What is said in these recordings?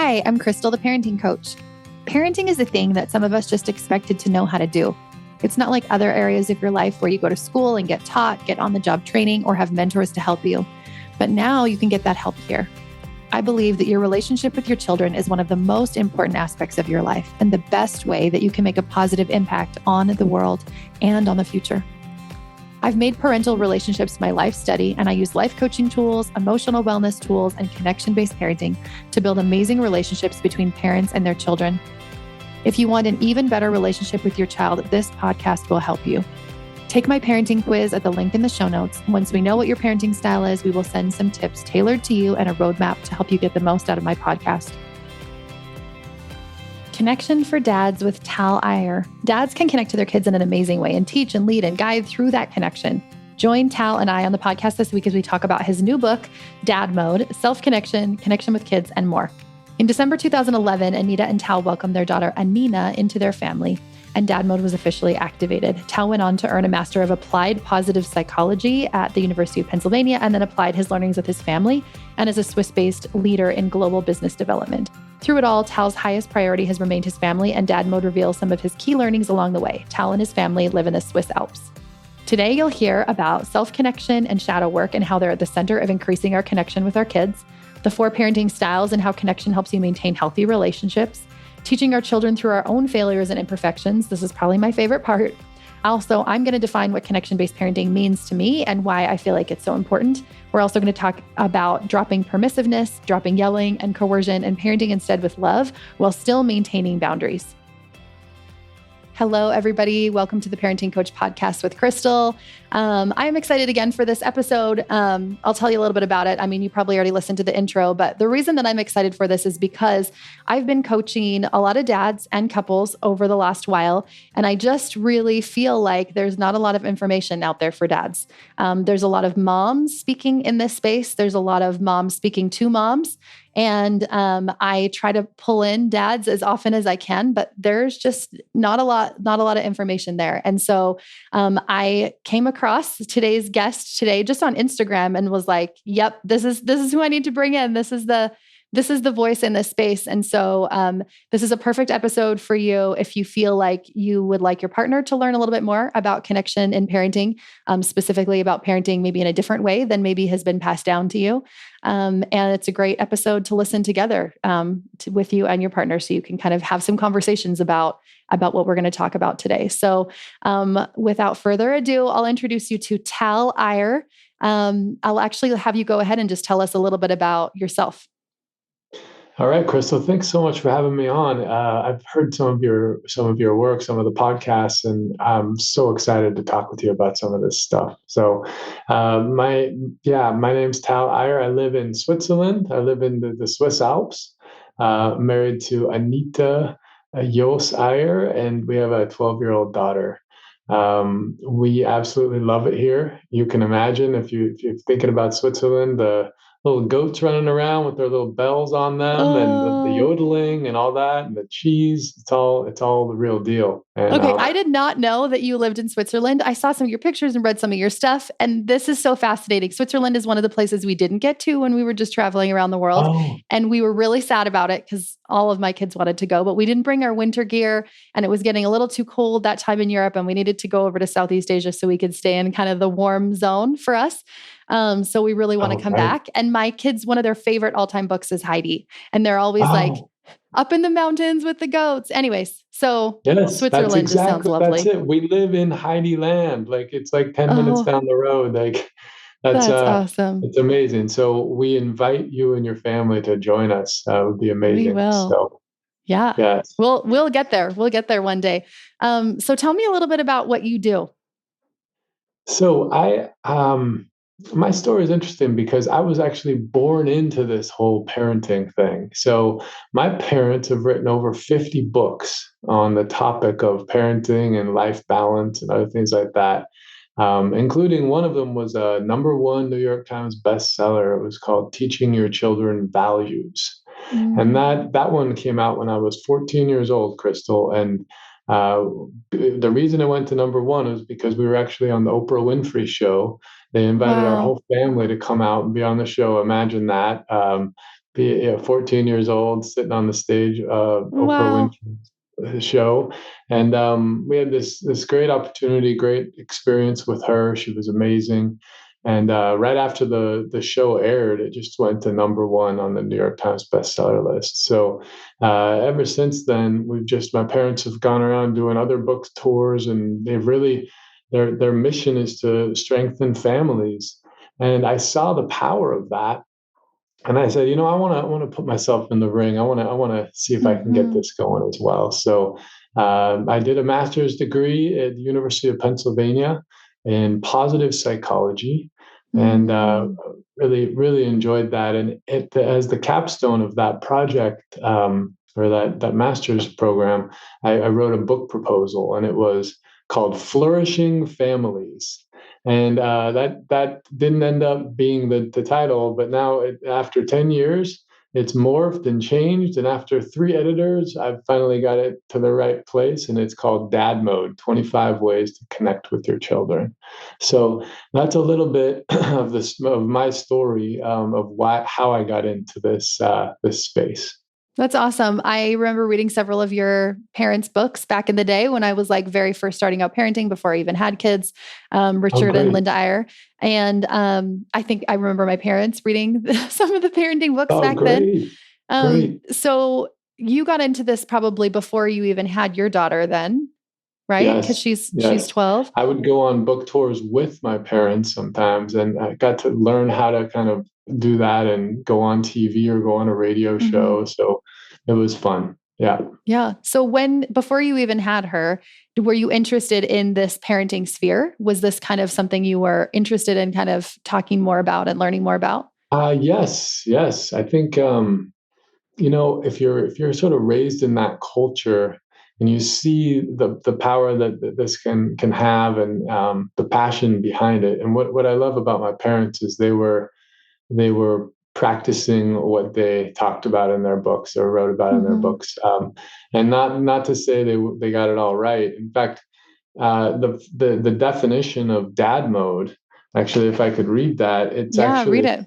Hi, I'm Crystal, the parenting coach. Parenting is a thing that some of us just expected to know how to do. It's not like other areas of your life where you go to school and get taught, get on-the-job training, or have mentors to help you. But now you can get that help here. I believe that your relationship with your children is one of the most important aspects of your life and the best way that you can make a positive impact on the world and on the future. I've made parental relationships my life study, and I use life coaching tools, emotional wellness tools, and connection-based parenting to build amazing relationships between parents and their children. If you want an even better relationship with your child, this podcast will help you. Take my parenting quiz at the link in the show notes. Once we know what your parenting style is, we will send some tips tailored to you and a roadmap to help you get the most out of my podcast. Connection for Dads with Tal Eyre. Dads can connect to their kids in an amazing way and teach and lead and guide through that connection. Join Tal and I on the podcast this week as we talk about his new book, Dad Mode, self-connection, connection with kids, and more. In December 2011, Anita and Tal welcomed their daughter Annina into their family, and Dad Mode was officially activated. Tal went on to earn a Master of Applied Positive Psychology at the University of Pennsylvania and then applied his learnings with his family and is a Swiss-based leader in global business development. Through it all, Tal's highest priority has remained his family, and Dad Mode reveals some of his key learnings along the way. Tal and his family live in the Swiss Alps. Today, you'll hear about self-connection and shadow work and how they're at the center of increasing our connection with our kids, the 4 parenting styles and how connection helps you maintain healthy relationships, teaching our children through our own failures and imperfections. This is probably my favorite part. Also, I'm going to define what connection-based parenting means to me and why I feel like it's so important. We're also going to talk about dropping permissiveness, dropping yelling and coercion, and parenting instead with love while still maintaining boundaries. Hello, everybody. Welcome to the Parenting Coach Podcast with Crystal. I am excited again for this episode. I'll tell you a little bit about it. I mean, you probably already listened to the intro, but the reason that I'm excited for this is because I've been coaching a lot of dads and couples over the last while, and I just really feel like there's not a lot of information out there for dads. There's a lot of moms speaking in this space. There's a lot of moms speaking to moms. And I try to pull in dads as often as I can, but there's just not a lot of information there. And so I came across today's guest today just on Instagram and was like, "Yep, this is who I need to bring in. This is the voice in this space." And so this is a perfect episode for you if you feel like you would like your partner to learn a little bit more about connection in parenting, specifically about parenting maybe in a different way than maybe has been passed down to you. And it's a great episode to listen together with you and your partner so you can kind of have some conversations about what we're going to talk about today. So without further ado, I'll introduce you to Tal Eyre. I'll actually have you go ahead and just tell us a little bit about yourself. All right, Crystal, thanks so much for having me on. I've heard some of your work, some of the podcasts, and I'm so excited to talk with you about some of this stuff. So, my name's Tal Eyre. I live in Switzerland. I live in the Swiss Alps. Married to Anita Eyre, and we have a 12-year-old daughter. We absolutely love it here. You can imagine if you're thinking about Switzerland, the little goats running around with their little bells on them and the yodeling and all that and the cheese. It's all the real deal. And, okay. I did not know that you lived in Switzerland. I saw some of your pictures and read some of your stuff. And this is so fascinating. Switzerland is one of the places we didn't get to when we were just traveling around the world. Oh. And we were really sad about it because all of my kids wanted to go, but we didn't bring our winter gear and it was getting a little too cold that time in Europe. And we needed to go over to Southeast Asia so we could stay in kind of the warm zone for us. So we really want to come back. And my kids, one of their favorite all-time books is Heidi. And they're always like up in the mountains with the goats. Anyways, so yes, Switzerland just sounds lovely. That's it. We live in Heidi land. Like it's like 10 minutes down the road. Like that's awesome. It's amazing. So we invite you and your family to join us. It would be amazing. We will. So, yeah. Yes. We'll get there. We'll get there one day. So tell me a little bit about what you do. So my story is interesting because I was actually born into this whole parenting thing. So my parents have written over 50 books on the topic of parenting and life balance and other things like that, including one of them was a #1 New York Times bestseller. It was called Teaching Your Children Values. And that one came out when I was 14 years old, Crystal. And the reason it went to #1 was because we were actually on the Oprah Winfrey show. They invited our whole family to come out and be on the show. Imagine that. be 14 years old, sitting on the stage of Oprah Wow. Winfrey's show, and we had this great opportunity, great experience with her. She was amazing, and right after the show aired, it just went to #1 on the New York Times bestseller list. So ever since then, my parents have gone around doing other book tours, and they've really their mission is to strengthen families. And I saw the power of that, and I said, I want to put myself in the ring. I want to see if I can get Hmm. this going as well. So I did a master's degree at the University of Pennsylvania in positive psychology, and Hmm. really really enjoyed that. And as the capstone of that project, or that master's program, I wrote a book proposal, and it was called "Flourishing Families." And that didn't end up being the title, but now after 10 years, it's morphed and changed. And after 3 editors, I've finally got it to the right place, and it's called Dad Mode: 25 Ways to Connect with Your Children. So that's a little bit of my story, of how I got into this space. That's awesome. I remember reading several of your parents' books back in the day when I was like very first starting out parenting before I even had kids, Oh, Richard and great. Linda Eyre. And I think I remember my parents reading some of the parenting books Oh, back then. great. Great. So you got into this probably before you even had your daughter then, right? Because Yes, she's yes. 12. I would go on book tours with my parents sometimes, and I got to learn how to kind of do that and go on TV or go on a radio Hmm. show. So it was fun. Yeah. Yeah. So before you even had her, were you interested in this parenting sphere? Was this kind of something you were interested in kind of talking more about and learning more about? Yes, yes. I think if you're sort of raised in that culture, and you see the power that this can have, and the passion behind it. And what I love about my parents is they were practicing what they talked about in their books or wrote about in their Hmm. books, and not to say they got it all right. In fact, the definition of dad mode, actually, if I could read that, Yeah, read it.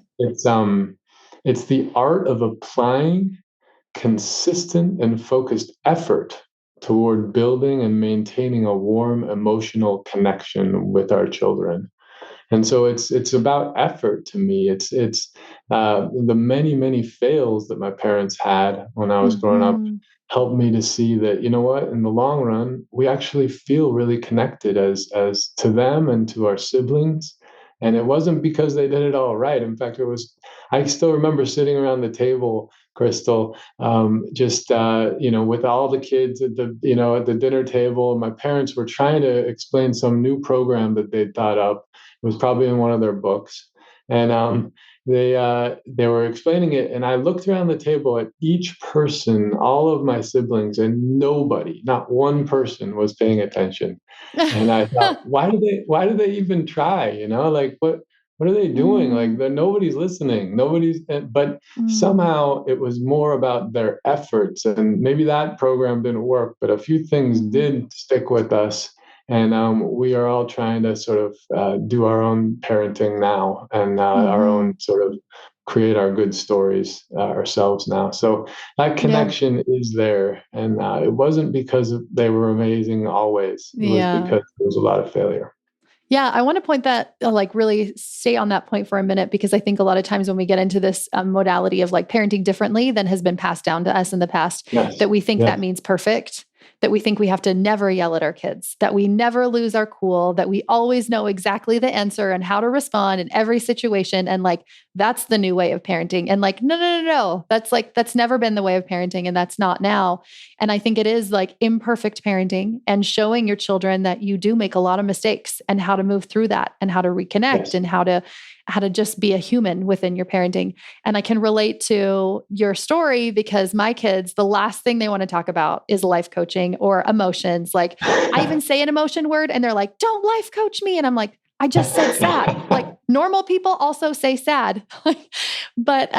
it's the art of applying consistent and focused effort toward building and maintaining a warm emotional connection with our children. And so it's about effort to me. It's the many fails that my parents had when I was growing up Hmm. helped me to see that, what, in the long run, we actually feel really connected as to them and to our siblings. And it wasn't because they did it all right. In fact, I still remember sitting around the table, Crystal, just with all the kids at the dinner table. And my parents were trying to explain some new program that they'd thought up. It was probably in one of their books, and they were explaining it, and I looked around the table at each person, all of my siblings, and nobody, not one person, was paying attention. And I thought, why do they even try? Like, what are they doing? Like, Mm, nobody's listening. But mm, somehow it was more about their efforts, and maybe that program didn't work, but a few things mhm, did stick with us. And we are all trying to sort of do our own parenting now, and our own mhm. sort of create our good stories ourselves now. So that Yeah. connection is there. And it wasn't because they were amazing always, it was Yeah. because there was a lot of failure. Yeah, I want to point that, like, really stay on that point for a minute, because I think a lot of times when we get into this modality of like parenting differently than has been passed down to us in the past, Yes. that we think that Yes. means perfect, that we think we have to never yell at our kids, that we never lose our cool, that we always know exactly the answer and how to respond in every situation. And like, that's the new way of parenting. And like, no, no, no, no. That's never been the way of parenting. And that's not now. And I think it is like imperfect parenting and showing your children that you do make a lot of mistakes and how to move through that and how to reconnect Yes. and how to just be a human within your parenting. And I can relate to your story because my kids, the last thing they want to talk about is life coaching or emotions. Like, I even say an emotion word and they're like, "Don't life coach me." And I'm like, I just said sad. Like normal people also say sad. But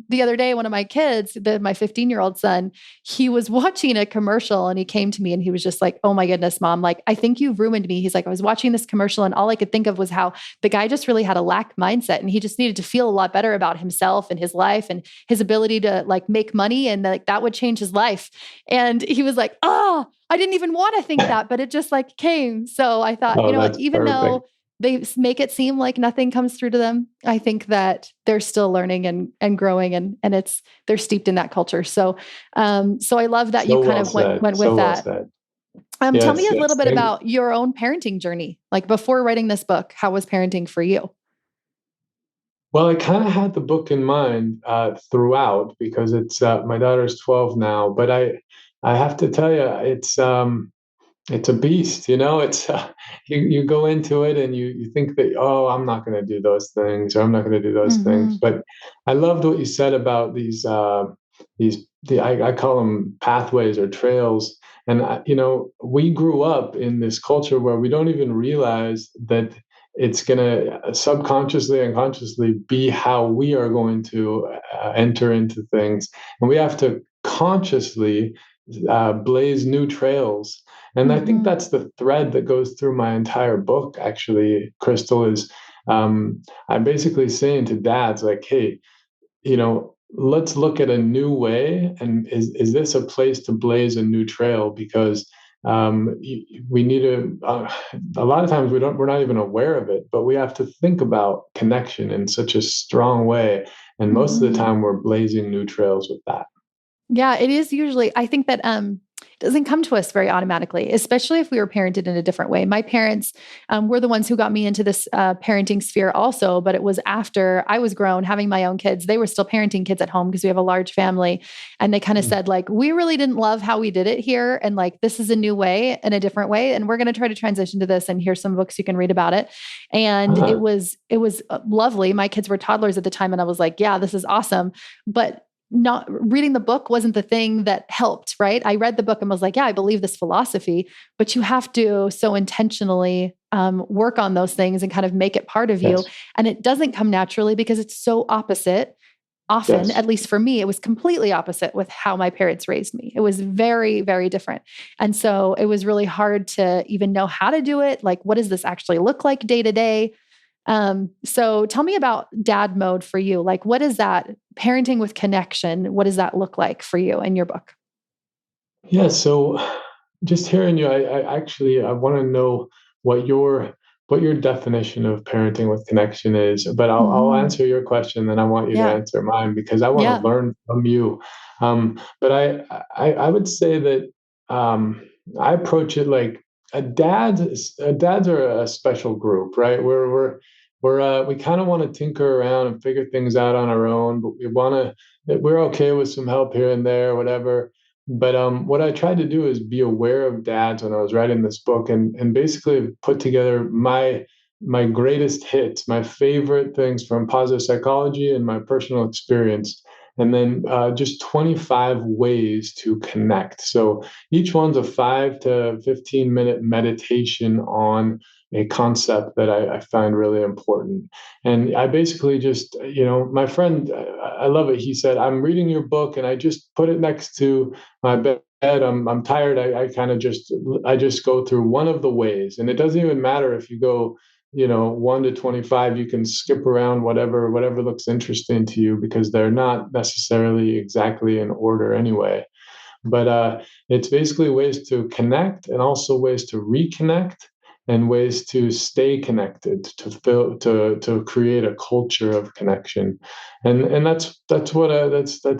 the other day, one of my kids, my 15-year-old son, he was watching a commercial and he came to me and he was just like, oh my goodness, mom, like, I think you've ruined me. He's like, I was watching this commercial and all I could think of was how the guy just really had a lack mindset and he just needed to feel a lot better about himself and his life and his ability to like make money and like that would change his life. And he was like, oh, I didn't even want to think that, but it just like came. So I thought, Oh, that's even perfect. though they make it seem like nothing comes through to them, I think that they're still learning and growing and they're steeped in that culture. So, so I love that you So kind well of went said. with So well that. said. Tell me Yes, a little yes. bit about your own parenting journey. Like before writing this book, how was parenting for you? Well, I kind of had the book in mind throughout because it's my daughter's 12 now, but I have to tell you, it's a beast, you know. It's you go into it and you think that, oh, I'm not going to do those things or I'm not going to do those things. Mm-hmm. But I loved what you said about I call them pathways or trails. And we grew up in this culture where we don't even realize that it's going to subconsciously and consciously be how we are going to enter into things, and we have to consciously blaze new trails. And I think Mm-hmm. that's the thread that goes through my entire book, actually, Crystal, is I'm basically saying to dads, like, hey, let's look at a new way. And is this a place to blaze a new trail? Because we need a lot of times we're not even aware of it, but we have to think about connection in such a strong way. And most of the Mm-hmm. time we're blazing new trails with that. Yeah, it is usually, I think that it doesn't come to us very automatically, especially if we were parented in a different way. My parents were the ones who got me into this parenting sphere also, but it was after I was grown, having my own kids. They were still parenting kids at home because we have a large family. And they kind of said, like, we really didn't love how we did it here. And like, this is a new way and a different way. And we're going to try to transition to this. And here's some books you can read about it. And Ah, it was lovely. My kids were toddlers at the time. And I was like, yeah, this is awesome. But not reading the book wasn't the thing that helped, right? I read the book and was like, yeah, I believe this philosophy, but you have to so intentionally work on those things and kind of make it part of you. yes, And it doesn't come naturally because it's so opposite. Often, yes. at least for me, it was completely opposite with how my parents raised me. It was very, very different. And so it was really hard to even know how to do it. Like, what does this actually look like day to day? So tell me about dad mode for you. Like, what is that parenting with connection? What does that look like for you in your book? Yeah, so just hearing you, I actually I want to know what your definition of parenting with connection is. But I'll Hmm. answer your question, then I want you to Yeah. answer mine because I want to Yeah. learn from you. But I would say that I approach it like dads are a special group, right? We kind of want to tinker around and figure things out on our own, but we're okay with some help here and there, whatever. But what I tried to do is be aware of dads when I was writing this book, and basically put together my greatest hits, my favorite things from positive psychology and my personal experience, and then just 25 ways to connect. So each one's a 5 to 15 minute meditation on a concept that I find really important. And I basically just, my friend, I love it. He said, I'm reading your book and I just put it next to my bed. I'm tired. I just go through one of the ways, and it doesn't even matter if you go 1 to 25. You can skip around whatever looks interesting to you because they're not necessarily exactly in order anyway. But it's basically ways to connect and also ways to reconnect and ways to stay connected, to create a culture of connection. And that's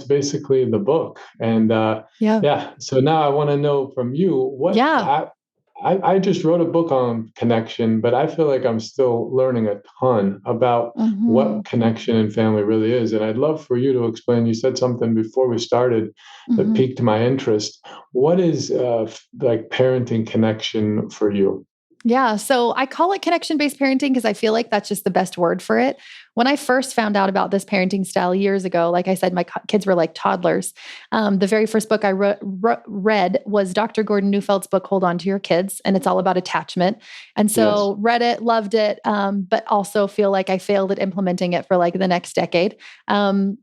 basically the book. And Yeah. yeah, so now I want to know from you what Yeah. I just wrote a book on connection, but I feel like I'm still learning a ton about Hmm. what connection and family really is. And I'd love for you to explain. You said something before we started that Hmm. piqued my interest. What is like parenting connection for you? Yeah. So I call it connection based parenting because I feel like that's just the best word for it. when I first found out about this parenting style years ago, like I said, my kids were like toddlers. The very first book I read was Dr. Gordon Neufeld's book, Hold On to Your Kids. And it's all about attachment. And so read it, loved it, but also feel like I failed at implementing it for like the next decade.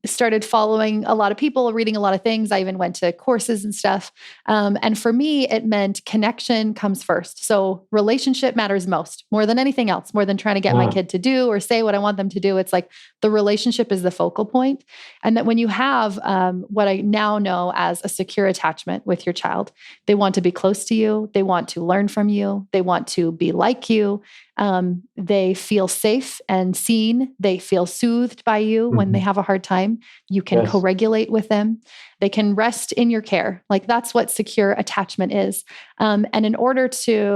Started following a lot of people, reading a lot of things. I even went to courses and stuff. And for me, it meant connection comes first. So relationship matters most, more than anything else, more than trying to get my kid to do or say what I want them to do. It's like the relationship is the focal point. And that when you have what I now know as a secure attachment with your child, they want to be close to you. They want to learn from you. They want to be like you. They feel safe and seen. They feel soothed by you when they have a hard time. You can co-regulate with them. They can rest in your care. Like that's what secure attachment is. And in order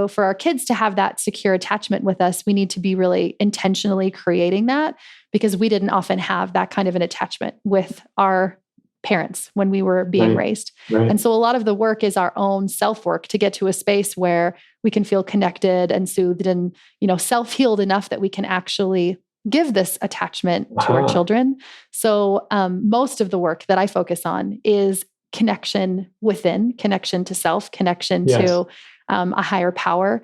for our kids to have that secure attachment with us, we need to be really intentionally creating that, because we didn't often have that kind of an attachment with our parents when we were being raised. And so a lot of the work is our own self-work to get to a space where we can feel connected and soothed and, self-healed enough that we can actually give this attachment to our children. So most of the work that I focus on is connection within, connection to self, connection to a higher power,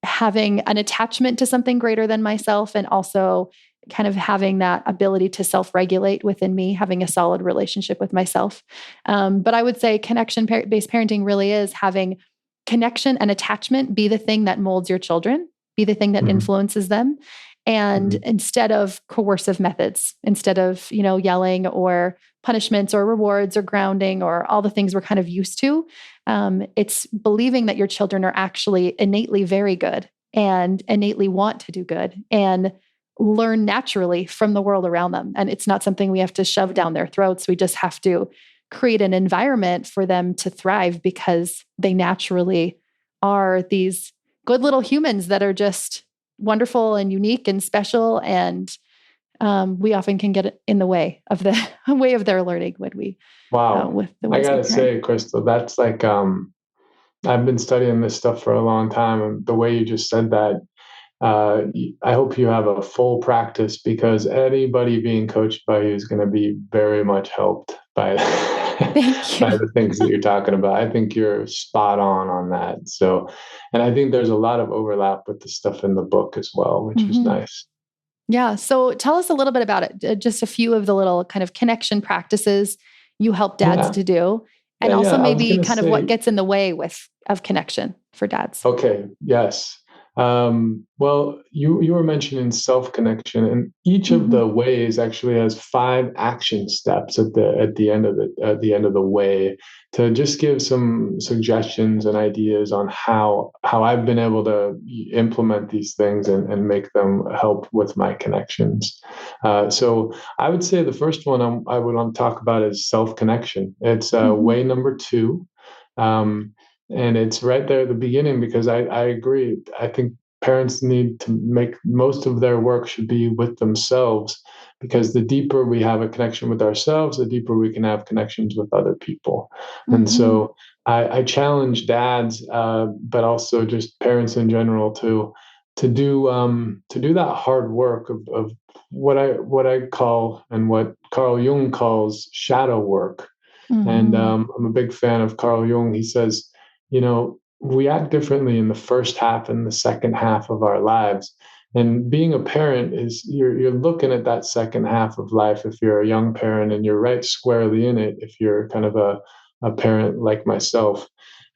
having an attachment to something greater than myself, and also kind of having that ability to self-regulate within me, having a solid relationship with myself. But I would say connection-based parenting really is having connection and attachment be the thing that molds your children, be the thing that influences them. And instead of coercive methods, instead of, yelling or punishments or rewards or grounding or all the things we're kind of used to, it's believing that your children are actually innately very good and innately want to do good and learn naturally from the world around them. And it's not something we have to shove down their throats. We just have to create an environment for them to thrive, because they naturally are these good little humans that are just wonderful and unique and special. And we often can get in the way of their learning when we, with the I ways gotta we parent. say, Crystal, that's like, I've been studying this stuff for a long time, and the way you just said that, I hope you have a full practice, because anybody being coached by you is going to be very much helped by Thank by you. the things that you're talking about. I think you're spot on that. So, and I think there's a lot of overlap with the stuff in the book as well, which is nice. Yeah. So tell us a little bit about it. Just a few of the little kind of connection practices you help dads to do, and also I was maybe going to kind of what say, gets in the way of connection for dads. okay, yes. Well, you were mentioning self-connection, and each of the ways actually has 5 action steps at the end of the way, to just give some suggestions and ideas on how I've been able to implement these things and make them help with my connections. So I would say the first one I would want to talk about is self-connection. It's way number 2. And it's right there at the beginning, because I agree. I think parents need to make most of their work should be with themselves, because the deeper we have a connection with ourselves, the deeper we can have connections with other people. And so I challenge dads, but also just parents in general, to do that hard work of what I call, and what Carl Jung calls, shadow work. And I'm a big fan of Carl Jung. He says, we act differently in the first half and the second half of our lives. And being a parent is, you're looking at that second half of life if you're a young parent, and you're right squarely in it if you're kind of a parent like myself,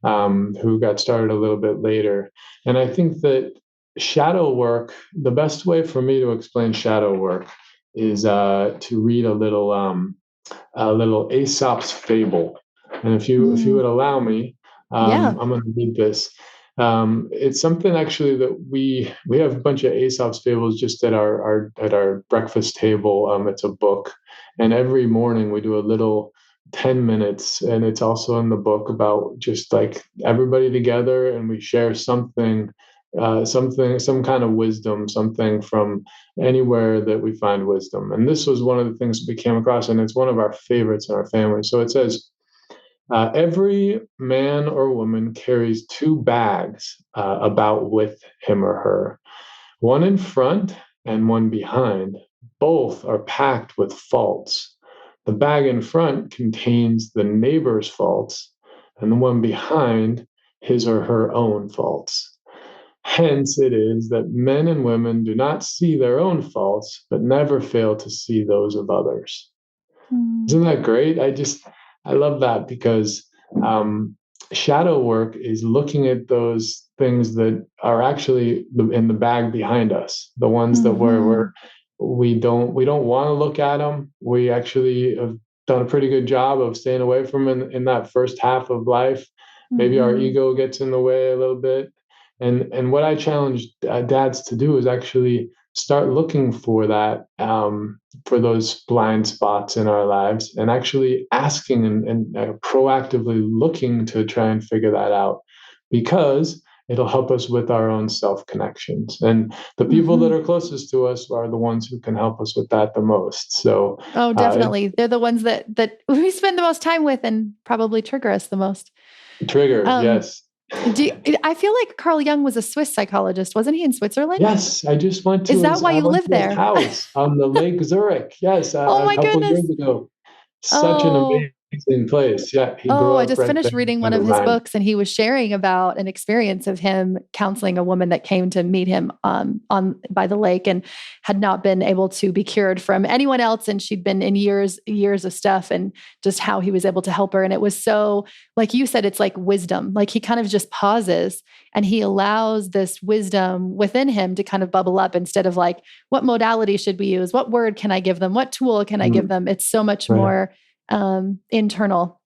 who got started a little bit later. And I think that shadow work, the best way for me to explain shadow work is to read a little Aesop's fable. And if you would allow me, Yeah. I'm going to read this. It's something actually that we have a bunch of Aesop's fables just at our breakfast table. It's a book, and every morning we do a little 10 minutes, and it's also in the book, about just like everybody together, and we share something, some kind of wisdom, something from anywhere that we find wisdom. And this was one of the things we came across, and it's one of our favorites in our family. So it says, every man or woman carries 2 bags about with him or her, one in front and one behind, both are packed with faults. The bag in front contains the neighbor's faults, and the one behind his or her own faults. Hence, it is that men and women do not see their own faults, but never fail to see those of others. Mm. Isn't that great? I love that because um, shadow work is looking at those things that are actually in the bag behind us, the ones that Mm-hmm. we don't want to look at them. We actually have done a pretty good job of staying away from in that first half of life. Maybe our Mm-hmm. ego gets in the way a little bit. And what I challenge dads to do is actually start looking for that, for those blind spots in our lives, and actually asking and proactively looking to try and figure that out, because it'll help us with our own self connections. And the people that Mm-hmm. are closest to us are the ones who can help us with that the most. So Oh, it definitely. They're the ones that we spend the most time with and probably trigger us the most. trigger, Um, yes. I feel like Carl Jung was a Swiss psychologist, wasn't he, in Switzerland? Yes, I just went Is to that his. why I you went live to his there? house on the Lake Zurich. Yes, Oh a my couple of goodness. years ago. Such an Oh, amazing place. Yeah, he grew Oh, I up just right finished there reading one on the of his Rhine. books, and he was sharing about an experience of him counseling a woman that came to meet him on by the lake and had not been able to be cured from anyone else, and she'd been in years of stuff, and just how he was able to help her. And it was so, like you said, it's like wisdom. Like he kind of just pauses and he allows this wisdom within him to kind of bubble up, instead of like, what modality should we use? What word can I give them? What tool can I give Mm, them? It's so much right. more internal.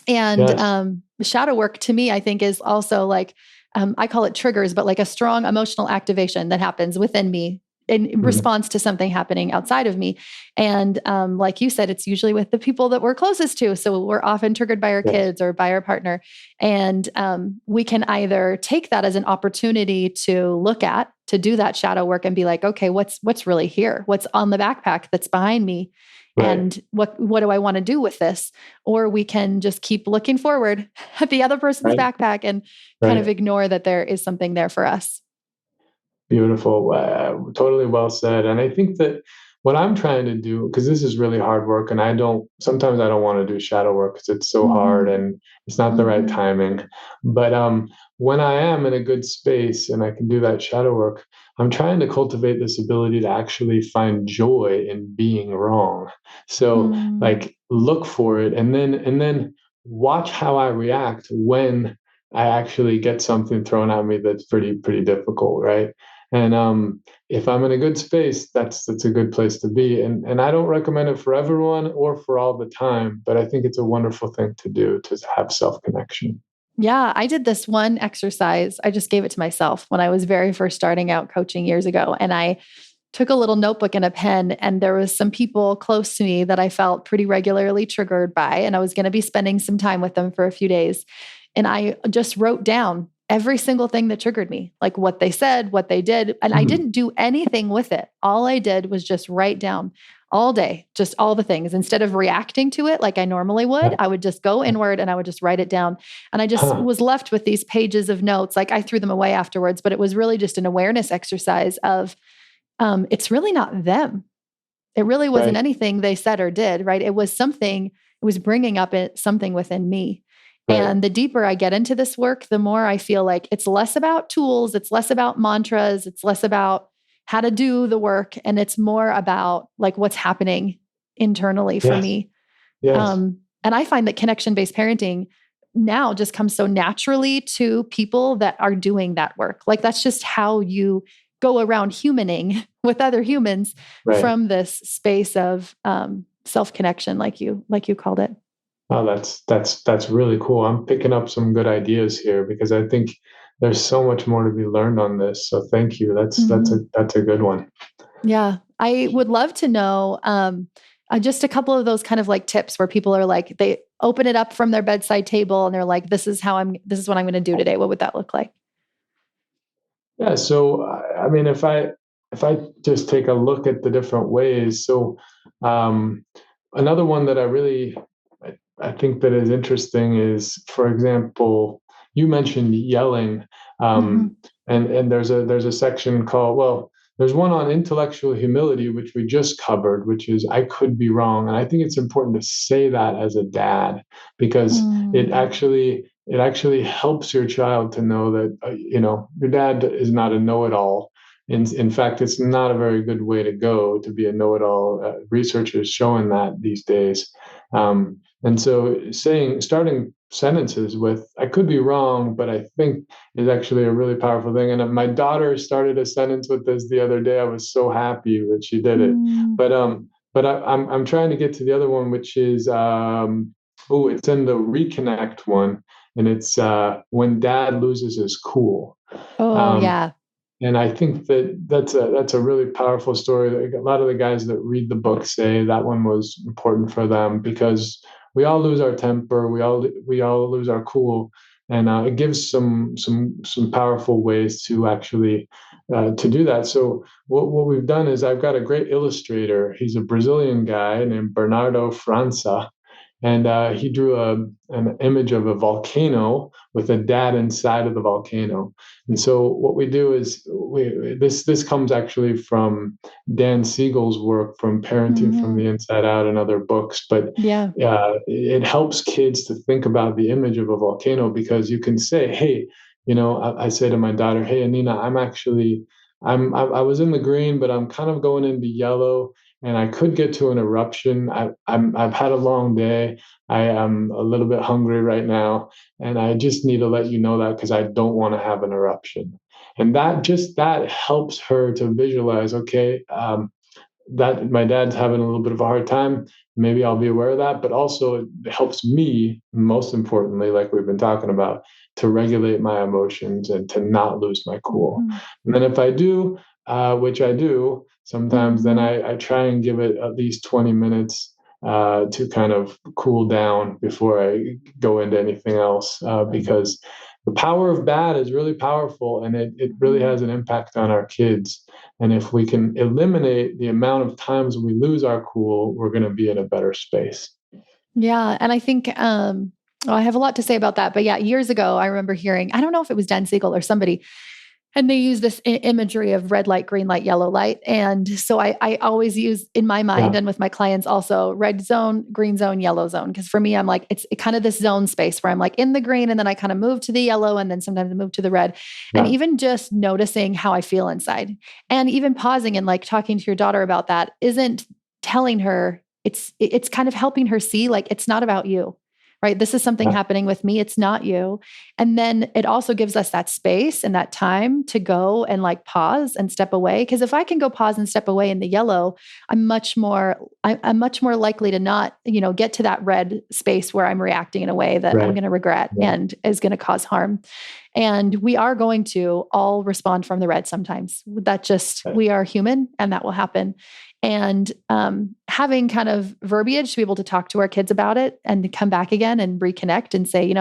And Yes. shadow work to me, I think, is also like, I call it triggers, but like a strong emotional activation that happens within me in Mm, response to something happening outside of me. And like you said, it's usually with the people that we're closest to. So we're often triggered by our yes. kids or by our partner. And we can either take that as an opportunity to look at, to do that shadow work and be like, okay, what's really here? What's on the backpack that's behind me? Right. And what do I want to do with this? Or we can just keep looking forward at the other person's Right. backpack and kind of Right. ignore that there is something there for us. Beautiful. Totally well said. And I think that what I'm trying to do, because this is really hard work, and sometimes I don't want to do shadow work because it's so hard Mm-hmm. and it's not the right Mm-hmm. timing. But when I am in a good space and I can do that shadow work, I'm trying to cultivate this ability to actually find joy in being wrong. So Mm. like look for it, and then watch how I react when I actually get something thrown at me that's pretty difficult, right? And if I'm in a good space, that's a good place to be. And I don't recommend it for everyone or for all the time, but I think it's a wonderful thing to do to have self connection. Yeah, I did this one exercise. I just gave it to myself when I was very first starting out coaching years ago. And I took a little notebook and a pen, and there was some people close to me that I felt pretty regularly triggered by, and I was going to be spending some time with them for a few days. And I just wrote down every single thing that triggered me, like what they said, what they did, and I Mm, didn't do anything with it. All I did was just write down all day, just all the things. Instead of reacting to it like I normally would, yeah. I would just go inward and I would just write it down. And I just Huh. was left with these pages of notes. Like I threw them away afterwards, but it was really just an awareness exercise of it's really not them. It really wasn't Right. anything they said or did, right? It was something, it was bringing up something within me. Right. And the deeper I get into this work, the more I feel like it's less about tools, it's less about mantras, it's less about how to do the work, and it's more about like what's happening internally for Yes. me. Yes. And I find that connection based parenting now just comes so naturally to people that are doing that work. Like that's just how you go around humaning with other humans Right. from this space of self connection, like you called it. Oh, that's really cool. I'm picking up some good ideas here because I think there's so much more to be learned on this. So thank you. Mhm. That's a good one. Yeah, I would love to know just a couple of those kind of like tips where people are like they open it up from their bedside table and they're like, this is what I'm going to do today. What would that look like? Yeah, so I mean, if I just take a look at the different ways, so um, another one that I think that is interesting is, for example, you mentioned yelling, Hmm. and there's a section called, well, there's one on intellectual humility, which we just covered, which is I could be wrong. And I think it's important to say that as a dad, because it actually helps your child to know that, your dad is not a know-it-all. In fact, it's not a very good way to go to be a know-it-all. Research is showing that these days. And so starting sentences with, I could be wrong, but I think, is actually a really powerful thing. And my daughter started a sentence with this the other day. I was so happy that she did it. But I'm trying to get to the other one, which is, it's in the reconnect one. And it's when dad loses his cool. Oh, Um, yeah. and I think that's a really powerful story. Like, a lot of the guys that read the book say that one was important for them, because we all lose our temper, we all lose our cool, and it gives some powerful ways to actually to do that. So what we've done is, I've got a great illustrator. He's a Brazilian guy named Bernardo França, and he drew an image of a volcano with a dad inside of the volcano. And so what we do is, this comes actually from Dan Siegel's work from Parenting from the Inside Out and other books, but Yeah. it helps kids to think about the image of a volcano, because you can say, hey, I say to my daughter, hey, Annina, I was in the green, but I'm kind of going into yellow, and I could get to an eruption. I've had a long day. I am a little bit hungry right now, and I just need to let you know that, because I don't want to have an eruption. And that helps her to visualize, okay, that my dad's having a little bit of a hard time. Maybe I'll be aware of that, but also it helps me, most importantly, like we've been talking about, to regulate my emotions and to not lose my cool. And then if I do, which I do sometimes, then I try and give it at least 20 minutes to kind of cool down before I go into anything else, because the power of bad is really powerful, and it really has an impact on our kids. And if we can eliminate the amount of times we lose our cool, we're going to be in a better space. Yeah. And I think, I have a lot to say about that, but yeah, years ago, I remember hearing, I don't know if it was Dan Siegel or somebody, and they use this imagery of red light, green light, yellow light. And so I always use in my mind, and with my clients also, red zone, green zone, yellow zone. Cause for me, I'm like, it's kind of this zone space where I'm like in the green, and then I kind of move to the yellow, and then sometimes I move to the red. And Yeah. even just noticing how I feel inside, and even pausing and like talking to your daughter about that isn't telling her, it's kind of helping her see, like, it's not about you. Right. This is something Yeah. happening with me. It's not you. And then it also gives us that space and that time to go and like pause and step away. Because if I can go pause and step away in the yellow, I'm much more likely to not, get to that red space where I'm reacting in a way that I'm Right. going to regret and is going to cause harm. And we are going to all respond from the red sometimes. We are human, and that will happen. And having kind of verbiage to be able to talk to our kids about it and to come back again and reconnect and say,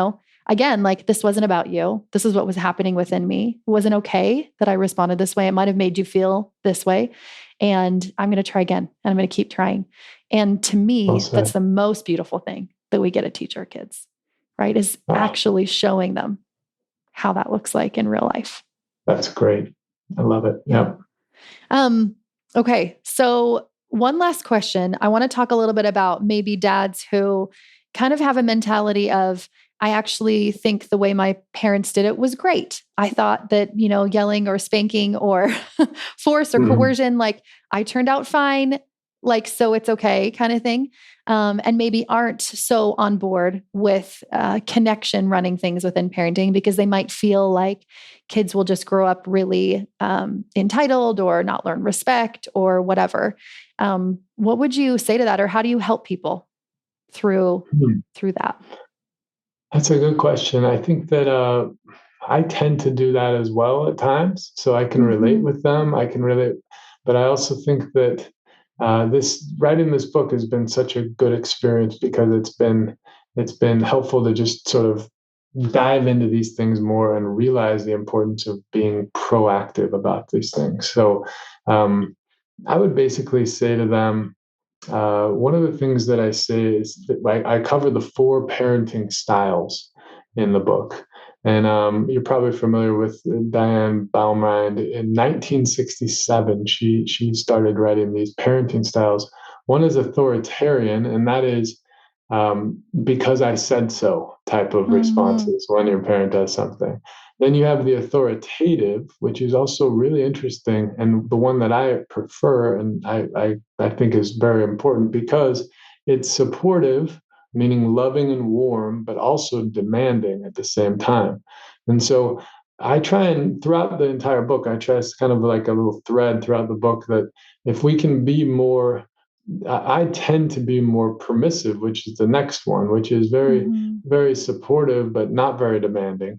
again, like, this wasn't about you. This is what was happening within me. It wasn't okay that I responded this way. It might have made you feel this way. And I'm going to try again, and I'm going to keep trying. And to me, that's the most beautiful thing that we get to teach our kids, right? Is actually showing them how that looks like in real life. That's great. I love it. Yeah. Okay. So one last question. I want to talk a little bit about maybe dads who kind of have a mentality of, I actually think the way my parents did it was great. I thought that, yelling or spanking or force or coercion, like, I turned out fine, like, so it's okay kind of thing. And maybe aren't so on board with connection running things within parenting, because they might feel like kids will just grow up really entitled or not learn respect or whatever. What would you say to that? Or how do you help people through that? That's a good question. I think that I tend to do that as well at times, so I can relate with them. I can relate, but I also think that writing this book has been such a good experience, because it's been helpful to just sort of dive into these things more and realize the importance of being proactive about these things. So I would basically say to them, one of the things that I say is that I cover the 4 parenting styles in the book. And you're probably familiar with Diane Baumrind. In 1967, she started writing these parenting styles. One is authoritarian, and that is because I said so type of Mm-hmm. responses when your parent does something. Then you have the authoritative, which is also really interesting, and the one that I prefer, and I think is very important because it's supportive, meaning loving and warm, but also demanding at the same time. And so I try and throughout the entire book, I try as kind of like a little thread throughout the book that if we can be more, I tend to be more permissive, which is the next one, which is very, Mm-hmm. very supportive, but not very demanding.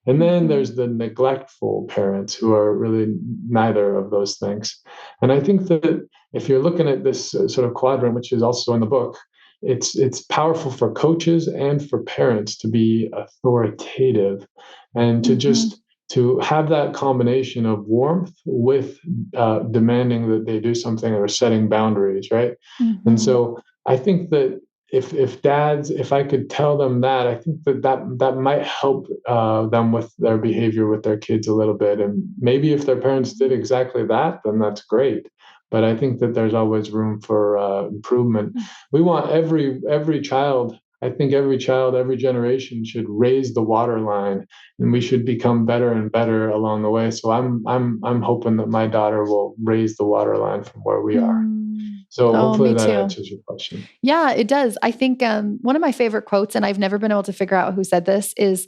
And then Mm-hmm. there's the neglectful parents who are really neither of those things. And I think that if you're looking at this sort of quadrant, which is also in the book, it's powerful for coaches and for parents to be authoritative and to Mm-hmm. just to have that combination of warmth with demanding that they do something or setting boundaries, right? And Mm-hmm. so I think that if dads, if I could tell them that, I think that might help them with their behavior with their kids a little bit. And maybe if their parents did exactly that, then that's great. But I think that there's always room for improvement. We want every child. I think every child, every generation should raise the water line, and we should become better and better along the way. So I'm hoping that my daughter will raise the water line from where we are. Mm. So Oh, hopefully me that too. answers your question. Yeah, it does. I think one of my favorite quotes, and I've never been able to figure out who said this, is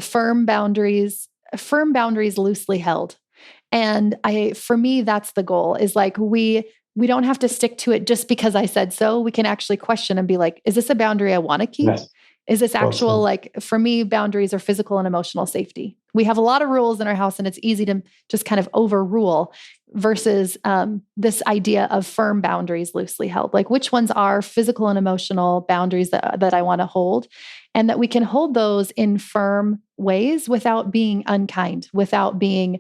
firm boundaries loosely held. And for me, that's the goal is like we don't have to stick to it just because I said so. We can actually question and be like, is this a boundary I want to keep? Yes. Is this Well actual, said. like, for me, boundaries are physical and emotional safety. We have a lot of rules in our house and it's easy to just kind of overrule versus this idea of firm boundaries loosely held. Like, which ones are physical and emotional boundaries that I want to hold, and that we can hold those in firm ways without being unkind, without being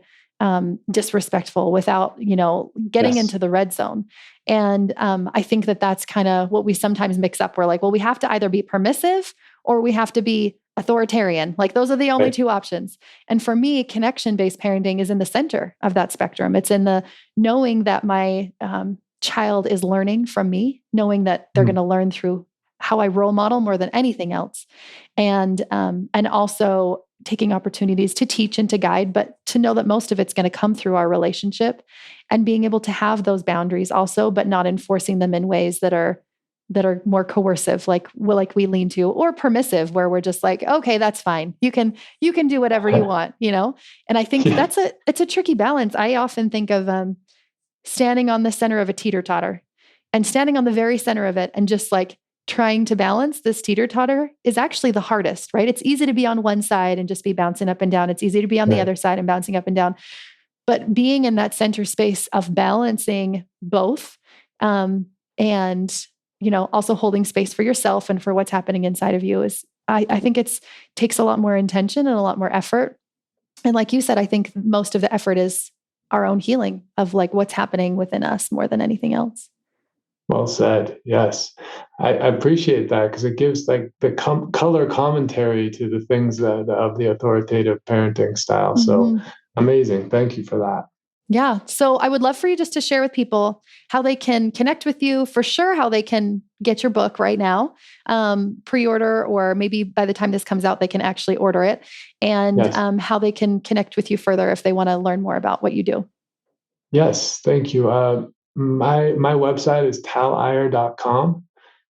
disrespectful, without, getting Yes. into the red zone. And I think that that's kind of what we sometimes mix up. We're like, well, we have to either be permissive or we have to be authoritarian. Like, those are the only Right. two options. And for me, connection-based parenting is in the center of that spectrum. It's in the knowing that my child is learning from me, knowing that they're going Mm. to learn through how I role model more than anything else. And also taking opportunities to teach and to guide, but to know that most of it's going to come through our relationship and being able to have those boundaries also, but not enforcing them in ways that are more coercive, like we lean to, or permissive, where we're just like, okay, that's fine. You can do whatever you want. And I think Yeah. it's a tricky balance. I often think of standing on the center of a teeter totter and standing on the very center of it and just like trying to balance this teeter totter is actually the hardest, right? It's easy to be on one side and just be bouncing up and down. It's easy to be on the Right. other side and bouncing up and down. But being in that center space of balancing both, and also holding space for yourself and for what's happening inside of you is, I think takes a lot more intention and a lot more effort. And like you said, I think most of the effort is our own healing of like what's happening within us more than anything else. Well said. Yes. I appreciate that because it gives like the color commentary to the things of the authoritative parenting style. So Mm-hmm. amazing. Thank you for that. Yeah. So I would love for you just to share with people how they can connect with you, for sure, how they can get your book right now, pre-order, or maybe by the time this comes out, they can actually order it, and Yes. how they can connect with you further if they want to learn more about what you do. Yes. Thank you. My website is taleyre.com,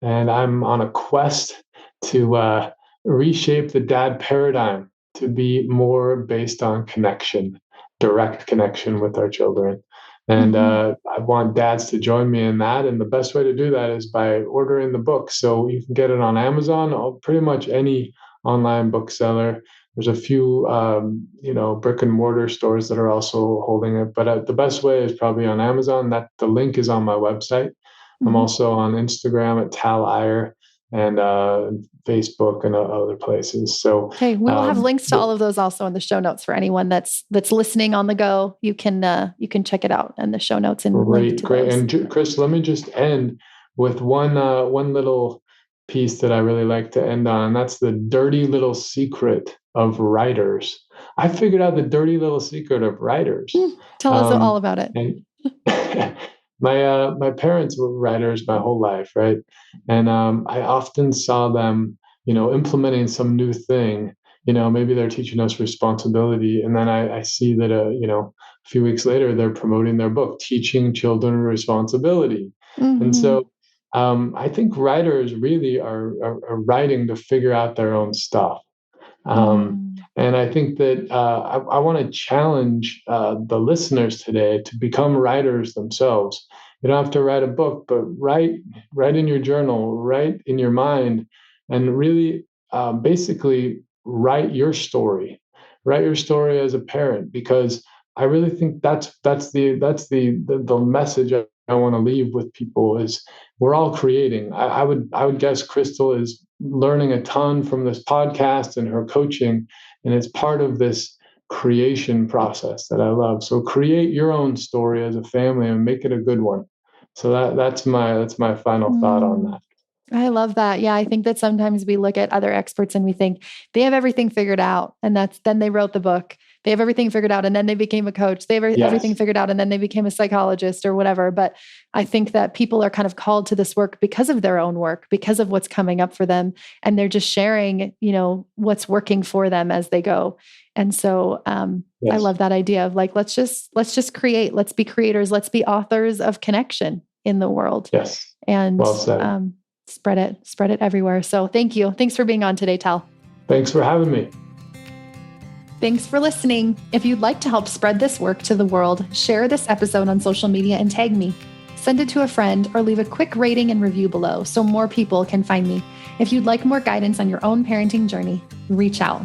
and I'm on a quest to reshape the dad paradigm to be more based on connection, direct connection with our children. And Mm-hmm. I want dads to join me in that. And the best way to do that is by ordering the book. So you can get it on Amazon, or pretty much any online bookseller. There's a few, brick and mortar stores that are also holding it. But the best way is probably on Amazon. That the link is on my website. I'm Mm-hmm. also on Instagram at Tal Eyre and Facebook and other places. So Okay, we will have links to the, all of those also in the show notes for anyone that's listening on the go. You can check it out in the show notes and link great, to great. those. And Chris, let me just end with one little piece that I really like to end on, and that's the dirty little secret of writers. I figured out the dirty little secret of writers. Tell us all Um, about it. and my parents were writers my whole life, right? And I often saw them, implementing some new thing. Maybe they're teaching us responsibility, and then I see that a few weeks later they're promoting their book, Teaching Children Responsibility. And Mm-hmm. so I think writers really are writing to figure out their own stuff. Mm. And I think that I want to challenge the listeners today to become writers themselves. You don't have to write a book, but write in your journal, write in your mind, and really basically write your story as a parent, because I really think that's the message I want to leave with people is we're all creating. I would guess Crystal is learning a ton from this podcast and her coaching, and it's part of this creation process that I love. So create your own story as a family and make it a good one. So that's my final thought on Mm. that. I love that. Yeah, I think that sometimes we look at other experts and we think they have everything figured out, and then they wrote the book. They have everything figured out, and then they became a coach. They have everything Yes. figured out, and then they became a psychologist or whatever. But I think that people are kind of called to this work because of their own work, because of what's coming up for them, and they're just sharing, what's working for them as they go. And so I Yes. love that idea of like let's just create. Let's be creators. Let's be authors of connection in the world, Yes. and Well said. spread it everywhere. So thank you. Thanks for being on today, Tal. Thanks for having me. Thanks for listening. If you'd like to help spread this work to the world, share this episode on social media and tag me. Send it to a friend or leave a quick rating and review below so more people can find me. If you'd like more guidance on your own parenting journey, reach out.